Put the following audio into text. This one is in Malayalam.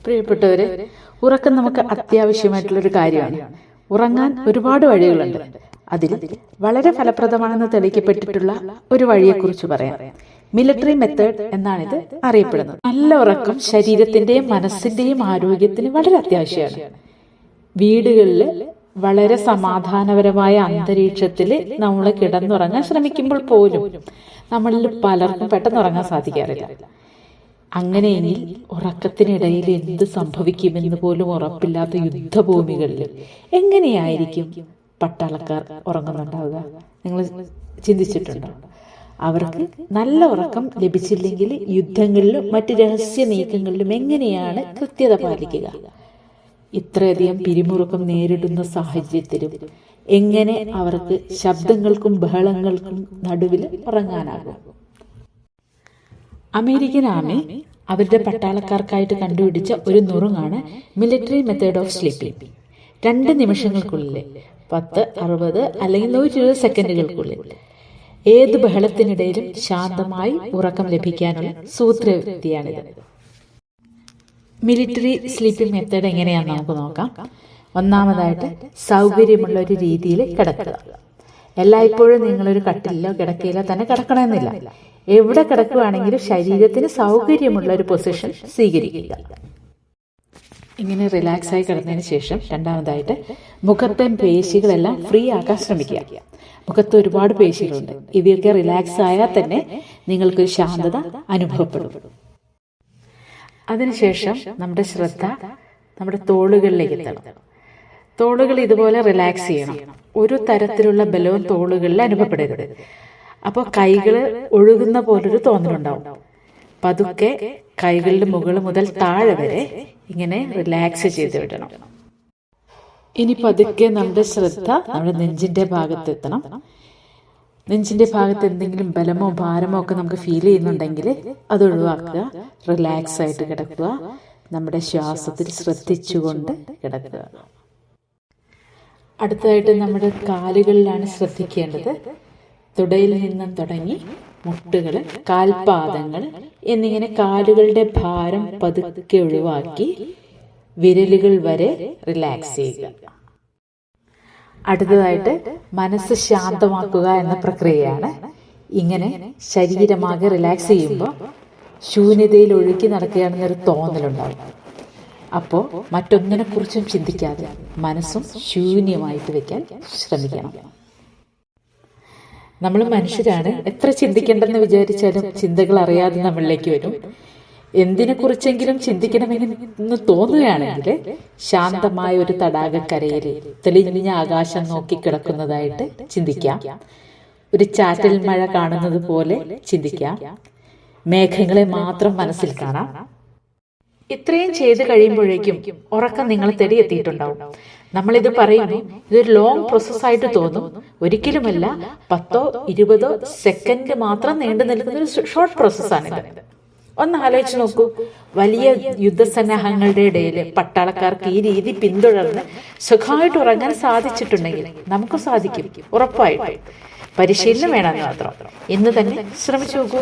പ്രിയപ്പെട്ടവരെ, ഉറക്കം നമുക്ക് അത്യാവശ്യമായിട്ടുള്ളൊരു കാര്യമാണ്. ഉറങ്ങാൻ ഒരുപാട് വഴികളുണ്ട്. അതിൽ വളരെ ഫലപ്രദമാണെന്ന് തെളിയിക്കപ്പെട്ടിട്ടുള്ള ഒരു വഴിയെക്കുറിച്ച് പറയാം. മിലിറ്ററി മെത്തേഡ് എന്നാണിത് അറിയപ്പെടുന്നത്. നല്ല ഉറക്കം ശരീരത്തിന്റെയും മനസ്സിന്റെയും ആരോഗ്യത്തിന് വളരെ അത്യാവശ്യമാണ്. വീടുകളിൽ വളരെ സമാധാനപരമായ അന്തരീക്ഷത്തിൽ നമ്മൾ കിടന്നുറങ്ങാൻ ശ്രമിക്കുമ്പോൾ പോലും നമ്മളിൽ പലർക്കും പെട്ടെന്ന് ഉറങ്ങാൻ സാധിക്കാറില്ല. അങ്ങനെയെങ്കിൽ ഉറക്കത്തിനിടയിൽ എന്ത് സംഭവിക്കുമെന്ന് പോലും ഉറപ്പില്ലാത്ത യുദ്ധഭൂമികളിൽ എങ്ങനെയായിരിക്കും പട്ടാളക്കാർ ഉറങ്ങുന്നുണ്ടാവുക? നിങ്ങൾ ചിന്തിച്ചിട്ടുണ്ടോ? അവർക്ക് നല്ല ഉറക്കം ലഭിച്ചില്ലെങ്കിൽ യുദ്ധങ്ങളിലും മറ്റ് രഹസ്യ നീക്കങ്ങളിലും എങ്ങനെയാണ് കൃത്യത പാലിക്കുക? ഇത്രയധികം പിരിമുറുക്കം നേരിടുന്ന സാഹചര്യത്തിലും എങ്ങനെ അവർക്ക് ശബ്ദങ്ങൾക്കും ബഹളങ്ങൾക്കും നടുവിൽ ഉറങ്ങാനാകും? അമേരിക്കൻ ആർമി അവരുടെ പട്ടാളക്കാർക്കായിട്ട് കണ്ടുപിടിച്ച ഒരു നുറുങ്ങാണ് മിലിറ്ററി മെത്തേഡ് ഓഫ് സ്ലീപ്പിംഗ്. 2 നിമിഷങ്ങൾക്കുള്ളിൽ 10, 60 അല്ലെങ്കിൽ 120 സെക്കൻഡുകൾക്കുള്ളിൽ ഏത് ബഹളത്തിനിടയിലും ശാന്തമായി ഉറക്കം ലഭിക്കാനുള്ള സൂത്രവിദ്യയാണിത്. മിലിറ്ററി സ്ലീപ്പിംഗ് മെത്തേഡ് എങ്ങനെയാണെന്ന് നമുക്ക് നോക്കാം. ഒന്നാമതായിട്ട് സൗകര്യമുള്ള ഒരു രീതിയിൽ കിടക്കുക. എല്ലായ്പ്പോഴും നിങ്ങളൊരു കട്ടിലോ കിടക്കയിലോ തന്നെ കിടക്കണമെന്നില്ല. എവിടെ കിടക്കുകയാണെങ്കിലും ശരീരത്തിന് സൗകര്യമുള്ള ഒരു പൊസിഷൻ സ്വീകരിക്കുക. ഇങ്ങനെ റിലാക്സ് ആയി കിടന്നതിന് ശേഷം രണ്ടാമതായിട്ട് മുഖത്തെ പേശികളെല്ലാം ഫ്രീ ആക്കാൻ ശ്രമിക്കുക. മുഖത്ത് ഒരുപാട് പേശികളുണ്ട്. ഇവയൊക്കെ റിലാക്സ് ആയാൽ തന്നെ നിങ്ങൾക്ക് ശാന്തത അനുഭവപ്പെടും. അതിനുശേഷം നമ്മുടെ ശ്രദ്ധ നമ്മുടെ തോളുകളിലേക്ക് എത്തണം. തോളുകൾ ഇതുപോലെ റിലാക്സ് ചെയ്യണം. ഒരു തരത്തിലുള്ള ബലവും തോളുകളിൽ അനുഭവപ്പെടരുത്. അപ്പോൾ കൈകൾ ഒഴുകുന്ന പോലൊരു തോന്നലുണ്ടാവും. പതുക്കെ കൈകളുടെ മുകൾ മുതൽ താഴെ വരെ ഇങ്ങനെ റിലാക്സ് ചെയ്ത് വിടണം. ഇനി പതുക്കെ നമ്മുടെ ശ്രദ്ധ നമ്മുടെ നെഞ്ചിന്റെ ഭാഗത്തെത്തണം. നെഞ്ചിന്റെ ഭാഗത്ത് എന്തെങ്കിലും ബലമോ ഭാരമോ ഒക്കെ നമുക്ക് ഫീൽ ചെയ്യുന്നുണ്ടെങ്കിൽ അത് ഒഴിവാക്കുക. റിലാക്സ് ആയിട്ട് കിടക്കുക. നമ്മുടെ ശ്വാസത്തിൽ ശ്രദ്ധിച്ചുകൊണ്ട് കിടക്കുക. അടുത്തതായിട്ട് നമ്മുടെ കാലുകളിലാണ് ശ്രദ്ധിക്കേണ്ടത്. തുടയിൽ നിന്നും തുടങ്ങി മുട്ടുകൾ, കാൽപാദങ്ങൾ എന്നിങ്ങനെ കാലുകളുടെ ഭാരം പതുക്കെ ഒഴിവാക്കി വിരലുകൾ വരെ റിലാക്സ് ചെയ്യുക. അടുത്തതായിട്ട് മനസ്സ് ശാന്തമാക്കുക എന്ന പ്രക്രിയയാണ്. ഇങ്ങനെ ശരീരമാകെ റിലാക്സ് ചെയ്യുമ്പോൾ ശൂന്യതയിൽ ഒഴുകി നടക്കുകയാണെന്നൊരു തോന്നലുണ്ടാവും. അപ്പോൾ മറ്റൊന്നിനെ കുറിച്ചും ചിന്തിക്കാതെ മനസ്സും ശൂന്യമായിട്ട് വെക്കാൻ ശ്രമിക്കണം. നമ്മൾ മനുഷ്യരാണ്. എത്ര ചിന്തിക്കേണ്ടെന്ന് വിചാരിച്ചാലും ചിന്തകൾ അറിയാതെ നമ്മളിലേക്ക് വരും. എന്തിനെ കുറിച്ചെങ്കിലും ചിന്തിക്കണമെന്ന് തോന്നുകയാണെങ്കിൽ ശാന്തമായ ഒരു തടാകക്കരയിൽ തെളിഞ്ഞ ആകാശം നോക്കി കിടക്കുന്നതായിട്ട് ചിന്തിക്കാം. ഒരു ചാറ്റൽ മഴ കാണുന്നത് പോലെ ചിന്തിക്കാം. മേഘങ്ങളെ മാത്രം മനസ്സിൽ കാണാം. ഇത്രയും ചെയ്ത് കഴിയുമ്പോഴേക്കും ഉറക്കം നിങ്ങളെ തേടിയെത്തിയിട്ടുണ്ടാവും. നമ്മളിത് പറയുന്നു, ഇതൊരു ലോങ് പ്രോസസ്സായിട്ട് തോന്നും. ഒരിക്കലുമല്ല. 10, 20 സെക്കൻഡ് മാത്രം നീണ്ടു നിൽക്കുന്ന ഒരു ഷോർട്ട് പ്രോസസ്സാണിത്. ഒന്ന് ആലോചിച്ച് നോക്കൂ. വലിയ യുദ്ധസന്നാഹങ്ങളുടെ ഇടയിൽ പട്ടാളക്കാർക്ക് ഈ രീതി പിന്തുടർന്ന് സുഖമായിട്ട് ഉറങ്ങാൻ സാധിച്ചിട്ടുണ്ടെങ്കിൽ നമുക്ക് സാധിക്കും. ഉറപ്പായിട്ടും. പരിശീലനം വേണമെന്ന് മാത്രം. ഇന്ന് തന്നെ ശ്രമിച്ചു നോക്കൂ.